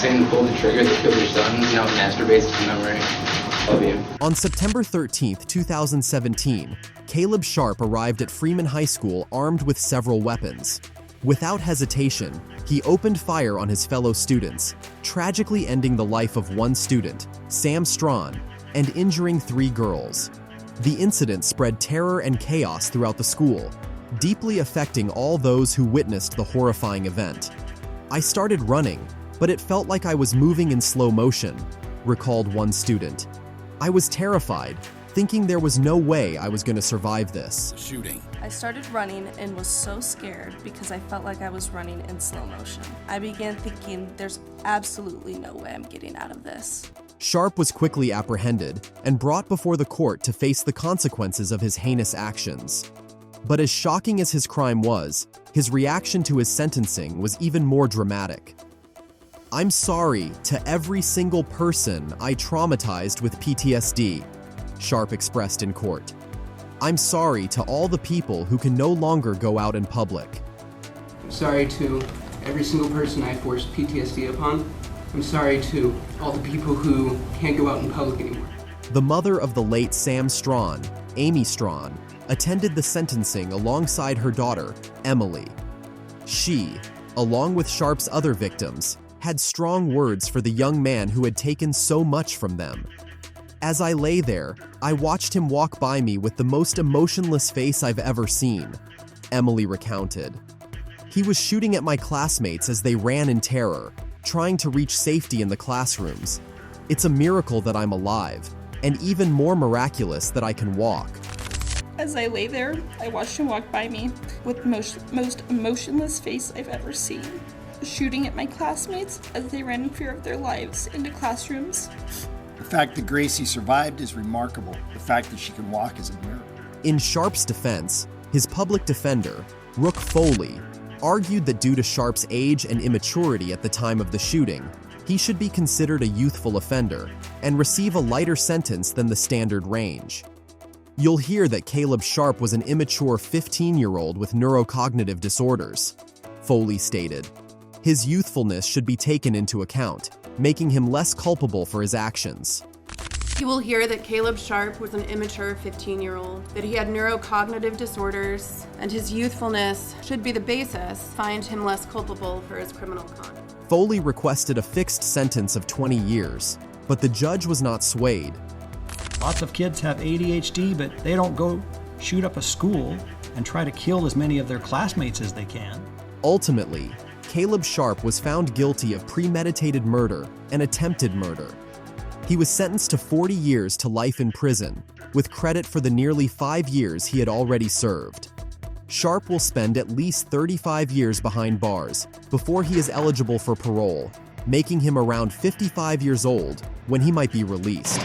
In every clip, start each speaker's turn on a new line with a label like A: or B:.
A: Saying pull the trigger that killed your son, now masturbates to memory of you.
B: On September 13th, 2017, Caleb Sharp arrived at Freeman High School armed with several weapons. Without hesitation, he opened fire on his fellow students, tragically ending the life of one student, Sam Strawn, and injuring 3 girls. The incident spread terror and chaos throughout the school, deeply affecting all those who witnessed the horrifying event. "I started running, but it felt like I was moving in slow motion," recalled one student. "I was terrified, thinking there was no way I was going to survive this."
C: Shooting.
D: I started running and was so scared because I felt like I was running in slow motion. I began thinking there's absolutely no way I'm getting out of this.
B: Sharp was quickly apprehended and brought before the court to face the consequences of his heinous actions. But as shocking as his crime was, his reaction to his sentencing was even more dramatic. "I'm sorry to every single person I traumatized with PTSD," Sharp expressed in court. "I'm sorry to all the people who can no longer go out in public."
E: I'm sorry to every single person I forced PTSD upon. I'm sorry to all the people who can't go out in public anymore.
B: The mother of the late Sam Strawn, Amy Strawn, attended the sentencing alongside her daughter, Emily. She, along with Sharp's other victims, had strong words for the young man who had taken so much from them. "As I lay there, I watched him walk by me with the most emotionless face I've ever seen," Emily recounted. "He was shooting at my classmates as they ran in terror, trying to reach safety in the classrooms. It's a miracle that I'm alive, and even more miraculous that I can walk."
F: As I lay there, I watched him walk by me with the most emotionless face I've ever seen, shooting at my classmates as they ran in fear of their lives into classrooms.
C: The fact that Gracie survived is remarkable. The fact that she can walk is a miracle.
B: In Sharp's defense, his public defender, Rook Foley, argued that due to Sharp's age and immaturity at the time of the shooting, he should be considered a youthful offender and receive a lighter sentence than the standard range. "You'll hear that Caleb Sharp was an immature 15-year-old with neurocognitive disorders," Foley stated. "His youthfulness should be taken into account, making him less culpable for his actions."
G: "You will hear that Caleb Sharp was an immature 15-year-old, that he had neurocognitive disorders, and his youthfulness should be the basis to find him less culpable for his criminal conduct."
B: Foley requested a fixed sentence of 20 years, but the judge was not swayed.
H: Lots of kids have ADHD, but they don't go shoot up a school and try to kill as many of their classmates as they can.
B: Ultimately, Caleb Sharp was found guilty of premeditated murder and attempted murder. He was sentenced to 40 years to life in prison, with credit for the nearly 5 years he had already served. Sharp will spend at least 35 years behind bars before he is eligible for parole, making him around 55 years old when he might be released.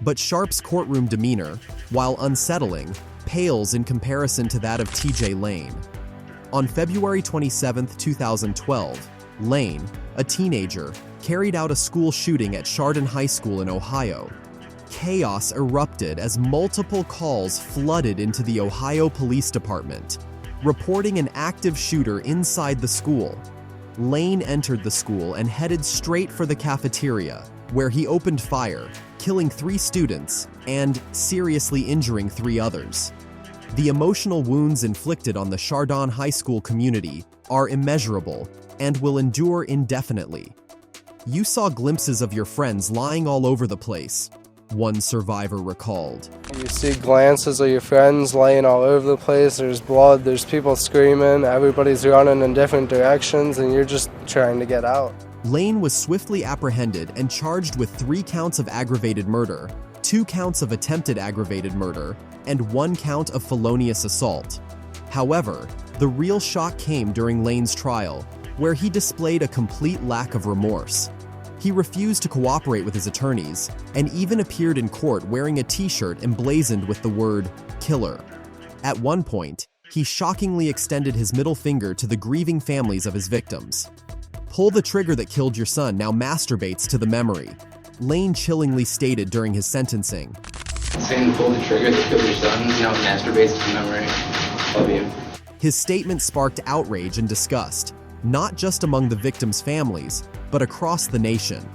B: But Sharp's courtroom demeanor, while unsettling, pales in comparison to that of TJ Lane. On February 27, 2012, Lane, a teenager, carried out a school shooting at Chardon High School in Ohio. Chaos erupted as multiple calls flooded into the Ohio Police Department, reporting an active shooter inside the school. Lane entered the school and headed straight for the cafeteria, where he opened fire, killing 3 students and seriously injuring 3 others. The emotional wounds inflicted on the Chardon High School community are immeasurable and will endure indefinitely. "You saw glimpses of your friends lying all over the place," one survivor recalled.
I: You see glances of your friends laying all over the place, there's blood, there's people screaming, everybody's running in different directions, and you're just trying to get out.
B: Lane was swiftly apprehended and charged with 3 counts of aggravated murder, 2 counts of attempted aggravated murder, and 1 count of felonious assault. However, the real shock came during Lane's trial, where he displayed a complete lack of remorse. He refused to cooperate with his attorneys and even appeared in court wearing a t-shirt emblazoned with the word "killer." At one point, he shockingly extended his middle finger to the grieving families of his victims. "Pull the trigger that killed your son now masturbates to the memory," Lane chillingly stated during his sentencing.
A: Saying pull the trigger that killed your son, now masturbates to memory of you.
B: His statement sparked outrage and disgust, not just among the victims' families, but across the nation.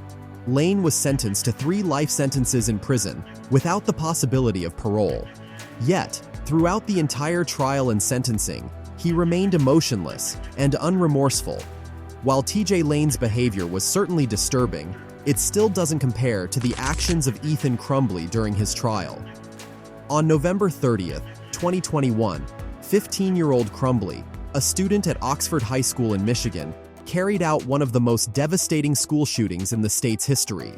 B: Lane was sentenced to 3 life sentences in prison without the possibility of parole. Yet, throughout the entire trial and sentencing, he remained emotionless and unremorseful. While TJ Lane's behavior was certainly disturbing, it still doesn't compare to the actions of Ethan Crumbley during his trial. On November 30th, 2021, 15-year-old Crumbley, a student at Oxford High School in Michigan, carried out one of the most devastating school shootings in the state's history.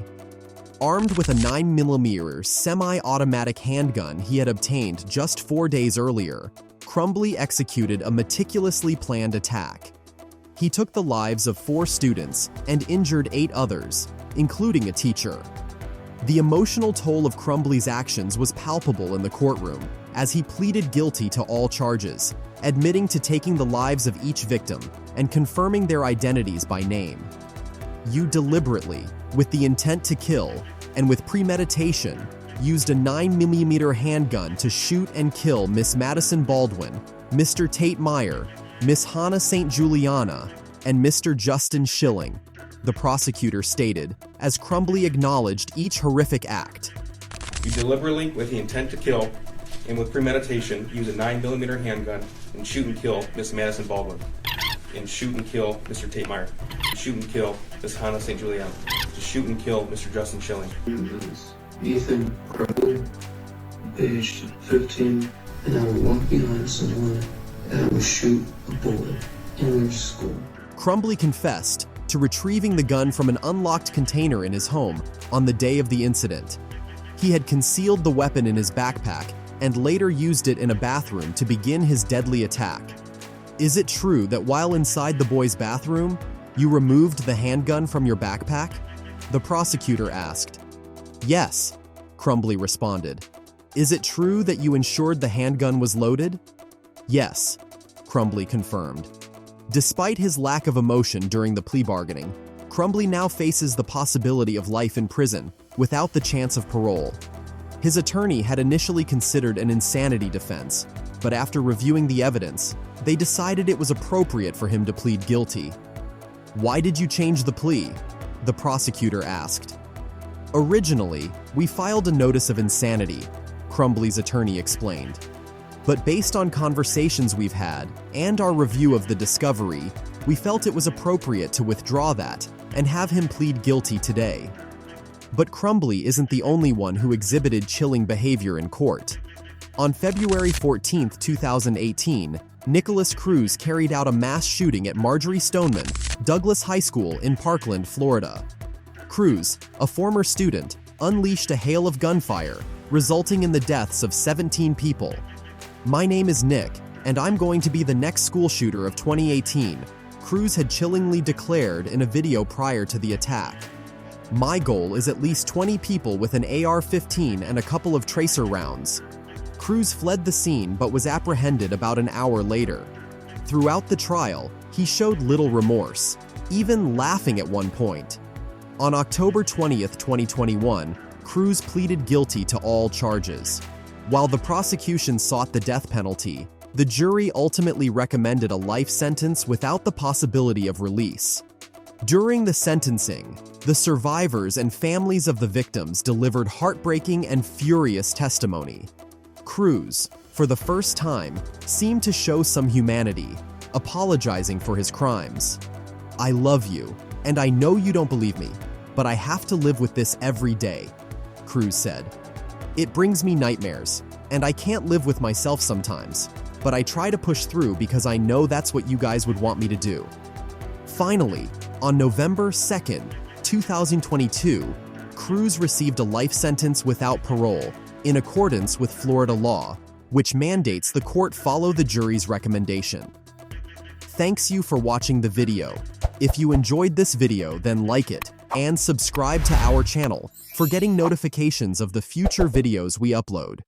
B: Armed with a 9mm semi-automatic handgun he had obtained just 4 days earlier, Crumbley executed a meticulously planned attack. He took the lives of 4 students and injured 8 others, including a teacher. The emotional toll of Crumbley's actions was palpable in the courtroom as he pleaded guilty to all charges, admitting to taking the lives of each victim and confirming their identities by name. You deliberately, with the intent to kill, and with premeditation, used a 9mm handgun to shoot and kill Miss Madison Baldwin, Mr. Tate Meyer, Miss Hannah St. Juliana, and Mr. Justin Schilling, the prosecutor stated, as Crumbley acknowledged each horrific act.
J: You deliberately, with the intent to kill, and with premeditation, use a 9mm handgun and shoot and kill Miss Madison Baldwin, and shoot and kill Mr. Tate Meyer, shoot and kill Miss Hannah St. Juliana, to shoot and kill Mr. Justin Schilling.
K: Ethan Crumbley, aged 15, and I would walk behind someone and I would shoot a bullet in their school.
B: Crumbley confessed to retrieving the gun from an unlocked container in his home on the day of the incident. He had concealed the weapon in his backpack and later used it in a bathroom to begin his deadly attack. Is it true that while inside the boy's bathroom, you removed the handgun from your backpack? The prosecutor asked. Yes, Crumbley responded. Is it true that you ensured the handgun was loaded? Yes, Crumbley confirmed. Despite his lack of emotion during the plea bargaining, Crumbley now faces the possibility of life in prison without the chance of parole. His attorney had initially considered an insanity defense, but after reviewing the evidence, they decided it was appropriate for him to plead guilty. Why did you change the plea? The prosecutor asked. Originally, we filed a notice of insanity, Crumbley's attorney explained. But based on conversations we've had and our review of the discovery, we felt it was appropriate to withdraw that and have him plead guilty today. But Crumbley isn't the only one who exhibited chilling behavior in court. On February 14, 2018, Nicholas Cruz carried out a mass shooting at Marjorie Stoneman Douglas High School in Parkland, Florida. Cruz, a former student, unleashed a hail of gunfire, resulting in the deaths of 17 people. My name is Nick, and I'm going to be the next school shooter of 2018, Cruz had chillingly declared in a video prior to the attack. My goal is at least 20 people with an AR-15 and a couple of tracer rounds. Cruz fled the scene but was apprehended about an hour later. Throughout the trial, he showed little remorse, even laughing at one point. On October 20th, 2021, Cruz pleaded guilty to all charges. While the prosecution sought the death penalty, the jury ultimately recommended a life sentence without the possibility of release. During the sentencing, the survivors and families of the victims delivered heartbreaking and furious testimony. Cruz, for the first time, seemed to show some humanity, apologizing for his crimes. I love you, and I know you don't believe me, but I have to live with this every day, Cruz said. It brings me nightmares, and I can't live with myself sometimes, but I try to push through because I know that's what you guys would want me to do. Finally, on November 2nd, 2022, Cruz received a life sentence without parole in accordance with Florida law, which mandates the court follow the jury's recommendation. Thanks you for watching the video. If you enjoyed this video, then like it and subscribe to our channel for getting notifications of the future videos we upload.